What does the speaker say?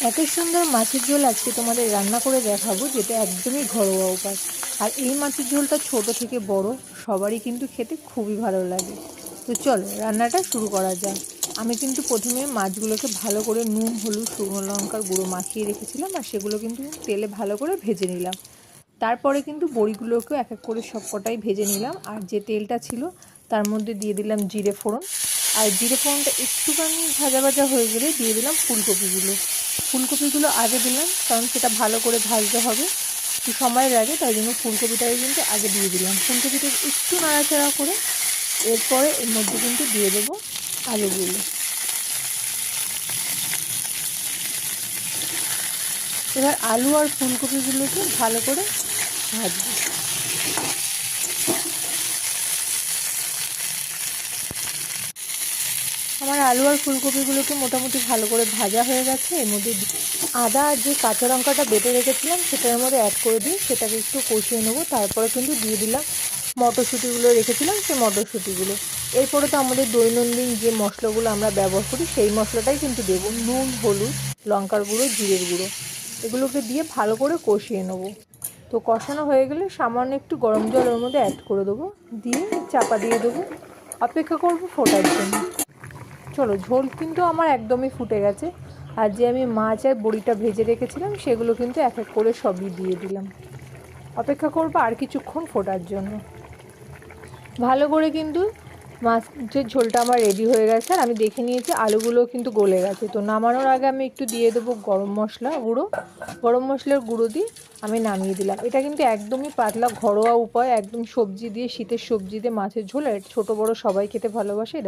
এত সুন্দর মাছের ঝোল আজকে তোমাদের রান্না করে দেখাবো, যেটা একদমই ঘরোয়া উপায়। আর এই মাছের ঝোলটা ছোট থেকে বড় সবারই কিন্তু খেতে খুবই ভালো লাগে। তো চলো রান্নাটা শুরু করা যাক। আমি কিন্তু প্রথমে মাছগুলোকে ভালো করে নুন, হলুদ, শুকনো লঙ্কার গুঁড়ো মাখিয়ে রেখেছিলাম, আর সেগুলো কিন্তু তেলে ভালো করে ভেজে নিলাম। তারপরে কিন্তু বড়িগুলোকেও এক এক করে সবকটাই ভেজে নিলাম, আর যে তেলটা ছিল তার মধ্যে দিয়ে দিলাম জিরে ফোড়ন। আর জিরে ফোড়নটা একটুখানি ভাজা ভাজা হয়ে গেলে দিয়ে দিলাম ফুলকপিগুলো আগে দিলাম, কারণ সেটা ভালো করে ভাজতে হবে, একটু সময় লাগে, তাই জন্য ফুলকপিটাকে কিন্তু আগে দিয়ে দিলাম। ফুলকপিটা একটু নাড়াচাড়া করে এরপরে এর মধ্যে কিন্তু দিয়ে দেবো আলুগুলো। এবার আলু আর ফুলকপিগুলোকে ভালো করে ভাজবো। আমার আলু আর ফুলকপিগুলোকে মোটামুটি ভালো করে ভাজা হয়ে গেছে। এর মধ্যে আদা আর যে কাঁচা লঙ্কাটা বেটে রেখেছিলাম সেটার মধ্যে অ্যাড করে দিয়ে সেটাকে একটু কষিয়ে নেবো। তারপরে কিন্তু দিয়ে দিলাম মটরশুঁটিগুলো রেখেছিলাম, সেই মটরশুঁটিগুলো। এরপরে তো আমাদের দৈনন্দিন যে মশলাগুলো আমরা ব্যবহার করি সেই মশলাটাই কিন্তু দেবো, নুন, হলুদ, লঙ্কার গুঁড়ো, জিরের গুঁড়ো, এগুলোকে দিয়ে ভালো করে কষিয়ে নেবো। তো কষানো হয়ে গেলে সামান্য একটু গরম জল ওর মধ্যে অ্যাড করে দেবো, দিয়ে চাপা দিয়ে দেবো, অপেক্ষা করবো ফোটার জন্য। চলো, ঝোল কিন্তু আমার একদমই ফুটে গেছে। আর যে আমি মাছ আর বড়িটা ভেজে রেখেছিলাম সেগুলো কিন্তু এক এক করে সবই দিয়ে দিলাম। অপেক্ষা করবো আর কিছুক্ষণ ফোটার জন্য। ভালো করে কিন্তু মাছের ঝোলটা আমার রেডি হয়ে গেছে, আর আমি দেখে নিয়েছি আলুগুলোও কিন্তু গলে গেছে। তো নামানোর আগে আমি একটু দিয়ে দেবো গরম মশলার গুঁড়ো দিয়ে আমি নামিয়ে দিলাম। এটা কিন্তু একদমই পাতলা ঘরোয়া উপায়, একদম সবজি দিয়ে, শীতের সবজি দিয়ে মাছের ঝোল, ছোটো বড়ো সবাই খেতে ভালোবাসে। এটা